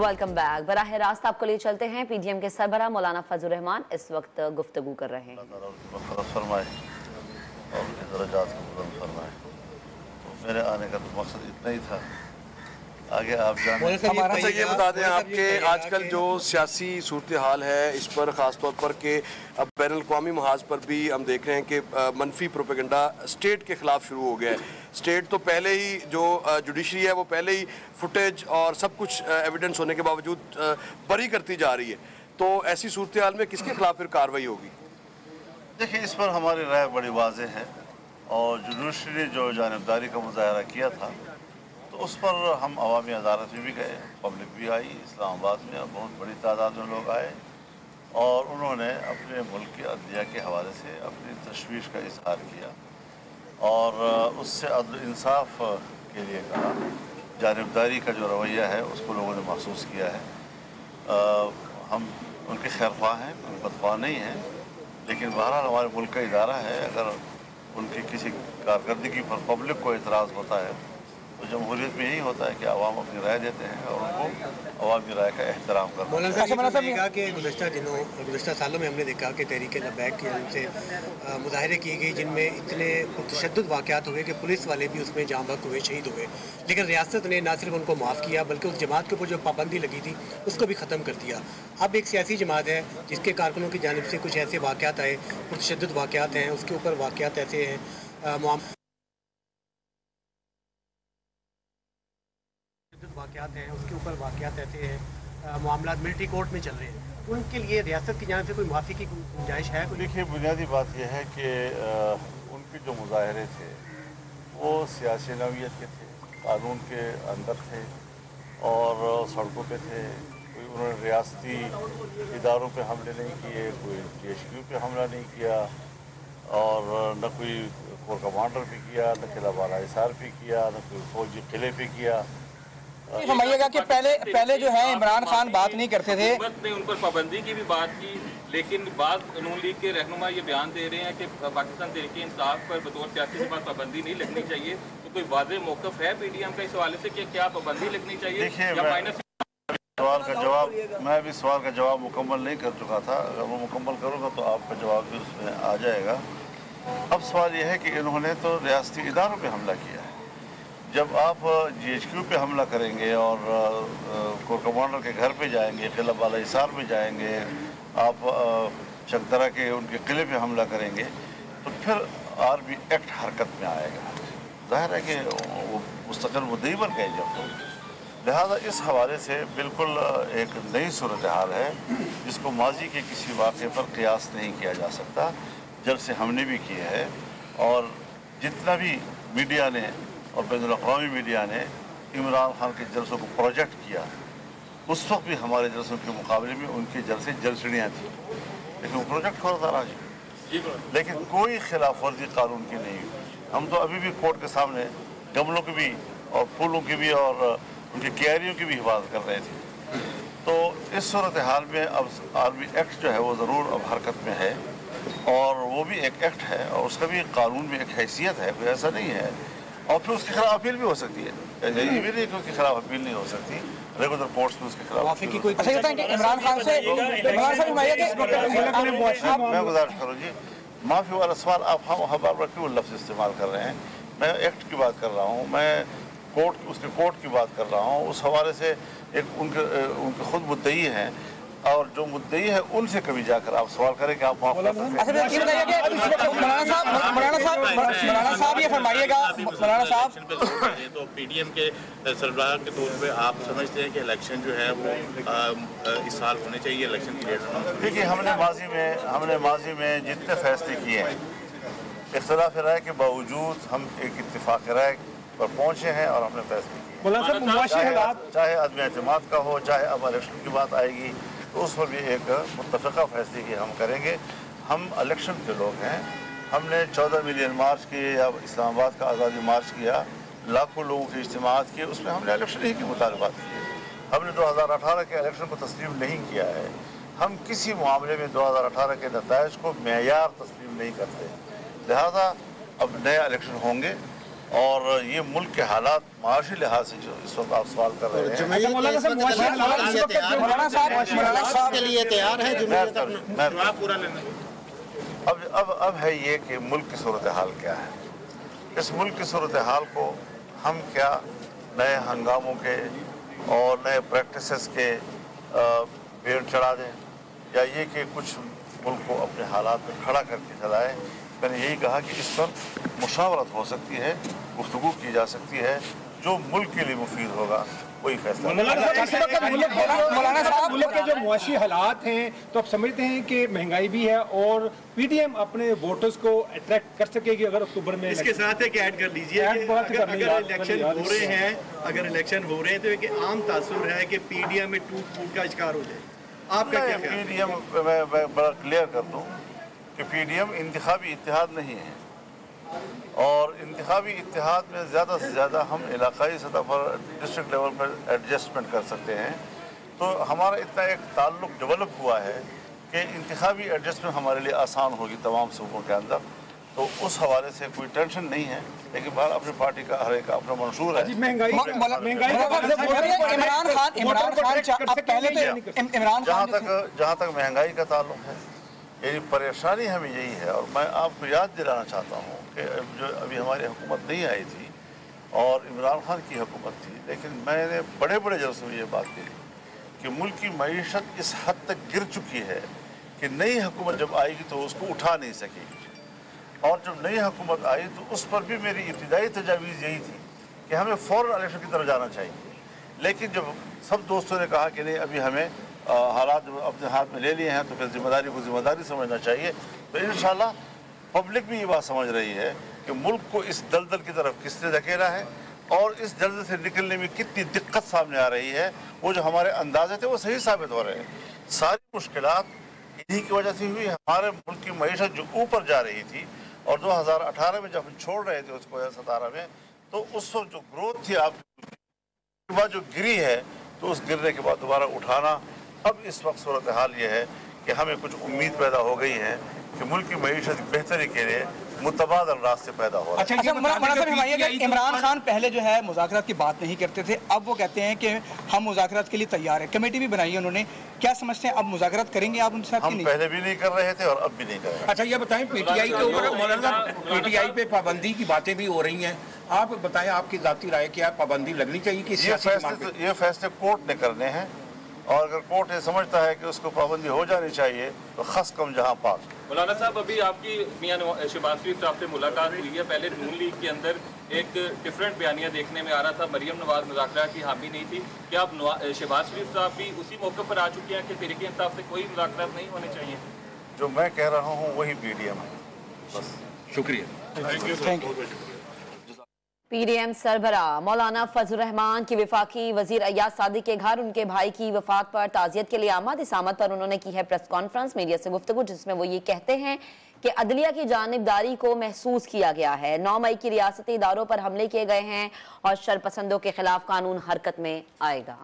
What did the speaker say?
Welcome back. बराह रास्त आपको ले चलते हैं पीडीएम के सरबराह मौलाना फजल रहमान इस वक्त गुफ्तगू कर रहे हैं। मेरे आने का मकसद इतना ही था। आगे आप हमारा से ये बता दें आपके आजकल जो सियासी सूरत हाल है इस पर ख़ास तौर पर कि अब बैन अल-अक़वामी महाज पर भी हम देख रहे हैं कि मनफी प्रोपेगेंडा स्टेट के ख़िलाफ़ शुरू हो गया है। स्टेट तो पहले ही जो जुडिशरी है वो पहले ही फुटेज और सब कुछ एविडेंस होने के बावजूद बरी करती जा रही है, तो ऐसी सूरत हाल में किसके खिलाफ फिर कार्रवाई होगी? देखिए, इस पर हमारी राय बड़ी वाज़ेह है और जुडिशरी ने जो जानिबदारी का मुजाहरा किया था तो उस पर हम अवामी अदालत में भी गए, पब्लिक भी आई, इस्लामाबाद में बहुत बड़ी तादाद में लोग आए और उन्होंने अपने मुल्क की अदलिया के हवाले से अपनी तशवीश का इजहार किया और उससे अदल इंसाफ के लिए कहा। जानिबदारी का जो रवैया है उसको लोगों ने महसूस किया है। हम उनके खैरख्वाह हैं, उनके बदख्वाह नहीं हैं, लेकिन बहरहाल हमारे मुल्क का इदारा है, अगर उनकी किसी कारकर्दगी पर पब्लिक को एतराज़ होता है तो जमहूरियत में यही होता है कि अवाम अपनी राय देते हैं और उनको अवाम की राय का एहतराम करते हैं। मौलाना साहब ने कहा कि गुज़श्ता सालों में हमने देखा कि तहरीक लब्बैक की से मुजाहरे किए गए जिनमें इतने तशद्दुद वाक़यात हुए कि पुलिस वाले भी उसमें जाम बख्त हुए, शहीद हुए, लेकिन रियासत ने ना सिर्फ उनको माफ़ किया बल्कि उस जमात के ऊपर जो पाबंदी लगी थी उसको भी ख़त्म कर दिया। अब एक सियासी जमात है जिसके कारकुनों की जानिब से कुछ ऐसे वाक़यात आए, तशद्दुद वाक़यात हैं, उसके ऊपर वाक़यात ऐसे हैं वाक़यात ऐसे हैं, मामला मिलिट्री कोर्ट में चल रहे हैं, उनके लिए रियासत की जानिब से कोई माफ़ी की गुंजाइश है? देखिए, बुनियादी बात यह है कि उनके जो मुजाहरे थे वो सियासी नौइयत के थे, कानून के अंदर थे और सड़कों पे थे। कोई उन्होंने रियासती इदारों पे हमले नहीं किए, कोई THQ पे हमला नहीं किया और न कोई कोर कमांडर पे किया, न किला बाला हिसार पे किया, न कोई फौजी किले पे किया। समझिएगा कि पहले जो है इमरान खान बात नहीं करते थे, हुकूमत ने उन पर पाबंदी की भी बात की, लेकिन बाद नून लीग के रहनुमा ये बयान दे रहे हैं कि पाकिस्तान तहरीक इंसाफ पर बतौर सियासी जमात पाबंदी नहीं लगनी चाहिए। तो कोई वाज़ेह मौक़िफ़ है पीडीएम का इस हवाले से कि क्या पाबंदी लगनी चाहिए या माइनस? मैं अभी सवाल का जवाब मुकम्मल नहीं कर चुका था, अगर वो मुकम्मल करूँगा तो आपका जवाब भी उसमें आ जाएगा। अब सवाल यह है कि इन्होंने तो रियासती इदारों पर हमला किया है। जब आप GHQ पे हमला करेंगे और कोर कमांडर के घर पे जाएंगे, किला बाला हिसार में जाएंगे, आप चकदरा के उनके किले पे हमला करेंगे तो फिर आर्मी एक्ट हरकत में आएगा। जाहिर है कि वो मुस्तकिल मुद्दई बन गए जब, तो लिहाजा इस हवाले से बिल्कुल एक नई सूरत हाल है जिसको माजी के किसी वाक़े पर क़ियास नहीं किया जा सकता। जब से हमने भी किए है और जितना भी मीडिया ने और बैनुल-अक़वामी मीडिया ने इमरान खान के जलसों को प्रोजेक्ट किया, उस वक्त भी हमारे जलसों के मुकाबले में उनके जलसे जलसड़ियाँ थी, लेकिन वो प्रोजेक्ट होता रहा जी, लेकिन कोई खिलाफ वर्जी कानून की नहीं हुई। हम तो अभी भी कोर्ट के सामने गमलों की भी और फूलों की भी और उनकी क्यारियों की भी हिफाजत कर रहे थे। तो इस सूरत हाल में अब आर्मी एक्ट जो है वो ज़रूर अब हरकत में है और वो भी एक एक्ट है और उसका भी कानून में एक हैसियत है, कोई ऐसा नहीं है। और फिर उसके खिलाफ अपील भी हो सकती है, ये भी नहीं कि उसके खिलाफ अपील नहीं हो सकती, रेगुलर कोर्ट्स में उसके खिलाफ इमरान खान से मैं गुजारिश करूँ जी, माफ़ी वाला सवाल आप हम बार बार क्यों लफ्ज़ इस्तेमाल कर रहे हैं? मैं एक्ट की बात कर रहा हूँ, मैं कोर्ट की बात कर रहा हूँ। उस हवाले से एक उनके खुद मुद्दई हैं और जो मुद्दई है उनसे कभी जाकर आप सवाल करें कि आप माफ कर सकते हैं। मौलाना साहब ये फरमाइएगा, मौलाना साहब तो पीडीएम के सरबराह के तौर पे आप समझते हैं कि इलेक्शन जो है वो इस साल होने चाहिए, इलेक्शन की डेट? देखिए, हमने माजी में जितने फैसले किए हैं इख्तिलाफ राय के बावजूद हम एक इत्तेफाक राय पर पहुँचे हैं और हमने फैसले किए, चाहे अदम एतमाद का हो, चाहे अब इलेक्शन की बात आएगी तो उस पर भी एक मुत्तफ़िक़ा फैसले की हम करेंगे। हम इलेक्शन के लोग हैं, हमने 14 मिलियन मार्च किए या इस्लामाबाद का आज़ादी मार्च किया, लाखों लोगों के इज्तिमात किए, उसमें हमने इलेक्शन ही की मुतालबात किए। हमने 2018 के इलेक्शन को तस्लीम नहीं किया है। हम किसी मामले में 2018 के नताइज को मेयार तस्लीम नहीं करते, लिहाजा अब नया इलेक्शन होंगे और ये मुल्क के हालात माशी लिहाज से जो इस वक्त आप सवाल कर रहे हैं, मौलाना साहब के लिए तैयार है अब है ये कि मुल्क की सूरत हाल क्या है। इस मुल्क की सूरत हाल को हम क्या नए हंगामों के और नए प्रैक्टिसेस के भेड़ चढ़ा दें, या ये कि कुछ मुल्क को अपने हालात में खड़ा करके चलाएं। मैंने यही कहा कि इस पर मुशावरत हो सकती है, गुफ्तगू की जा सकती है, जो मुल्क के लिए मुफीद होगा वही फैसला। मौलाना साहब, मुल्क के जो मुआशी हालात हैं, तो आप समझते हैं कि महंगाई भी है और पीडीएम अपने वोटर्स को अट्रैक्ट कर सकेगी अगर अक्टूबर में। इसके साथ एक ऐड कर लीजिए अगर इलेक्शन हो रहे हैं, तो एक आम तासुर है कि पीडीएम में टूट फूट का शिकार हो जाए। आपका क्या ख्याल है? पीडीएम मैं बड़ा क्लियर कर दूं कि पीडीएम इंतखाबी इत्तेहाद नहीं है, और इंतखाबी इत्तेहाद में ज़्यादा से ज़्यादा हम इलाकाई सतह पर डिस्ट्रिक्ट लेवल पर एडजस्टमेंट कर सकते हैं। तो हमारा इतना एक ताल्लुक डेवलप हुआ है कि इंतखाबी एडजस्टमेंट हमारे लिए आसान होगी तमाम सूबों के अंदर, तो उस हवाले से कोई टेंशन नहीं है। लेकिन बाहर अपनी पार्टी का हर एक का अपना मंशूर है। जहाँ तक महंगाई का ताल्लुक है, यही परेशानी हमें यही है। और मैं आपको याद दिलाना चाहता हूँ कि जो अभी हमारी हुकूमत नहीं आई थी और इमरान खान की हुकूमत थी, लेकिन मैंने बड़े बड़े जलसों में ये बात कही कि मुल्क की मईशत इस हद तक गिर चुकी है कि नई हुकूमत जब आएगी तो उसको उठा नहीं सकेगी। और जब नई हुकूमत आई तो उस पर भी मेरी इब्तिदाई तजावीज़ यही थी कि हमें फ़ौरन इलेक्शन की तरफ जाना चाहिए। लेकिन जब सब दोस्तों ने कहा कि नहीं, अभी हमें हालात अपने हाथ में ले लिए हैं, तो फिर जिम्मेदारी को जिम्मेदारी समझना चाहिए, तो इंशाल्लाह पब्लिक भी ये बात समझ रही है कि मुल्क को इस दलदल की तरफ किसने धकेला है और इस दलदल से निकलने में कितनी दिक्कत सामने आ रही है। वो जो हमारे अंदाजे थे वो सही साबित हो रहे हैं। सारी मुश्किलात इन्हीं की वजह से हुई। हमारे मुल्क की मईशत जो ऊपर जा रही थी और 2018 में जब हम छोड़ रहे थे उसको 2017 में, तो उस वक्त जो ग्रोथ थी आपके बाद जो गिरी है, तो उस गिरने के बाद दोबारा उठाना। अब इस वक्त सूरत हाल ये है कि हमें कुछ उम्मीद पैदा हो गई है कि मुल्क की मईशत की बेहतरी के लिए मुतबादल रास्ते पैदा हो रहे हैं। इमरान खान पहले जो है मुज़ाकरात की बात नहीं करते थे, अब वो कहते हैं कि हम मुज़ाकरात के लिए तैयार है। कमेटी भी बनाई है उन्होंने, क्या समझते हैं अब मुज़ाकरात करेंगे आप उनसे? हम पहले भी नहीं कर रहे थे और अब भी नहीं कर रहे। अच्छा ये बताएं, पीटीआई के ऊपर मौलाना पीटीआई पे पाबंदी की बातें भी हो रही हैं, आप बताएं आपकी ज़ाती राय क्या, पाबंदी लगनी चाहिए कि ये फैसले कोर्ट ने करने हैं, और अगर कोर्ट ये समझता है कि उसको पाबंदी हो जानी चाहिए तो खस कम जहाँ पाक। मौलाना साहब, अभी आपकी मियां शहबाज शरीफ साहब से मुलाकात हुई है। पहले नून लीग के अंदर एक डिफरेंट बयानिया देखने में आ रहा था, मरियम नवाज मुज़ाकरात की हामी नहीं थी। क्या अब शहबाज शरीफ साहब भी उसी मौके पर आ चुके हैं कि तहरीक इंसाफ से कोई मुज़ाकरात नहीं होने चाहिए? जो मैं कह रहा हूँ वही पीडीएम है। बस, शुक्रिया। पीडीएम सरबरा मौलाना फजल रहमान की वफाकी वजीर अयाज सादिक के घर उनके भाई की वफात पर ताज़ियत के लिए आमद। इस आमद पर उन्होंने की है प्रेस कॉन्फ्रेंस, मीडिया से गुफ्तगू, जिसमें वो ये कहते हैं कि अदलिया की जानिबदारी को महसूस किया गया है। 9 मई की रियासती इदारों पर हमले किए गए हैं और शरपसंदों के खिलाफ कानून हरकत में आएगा।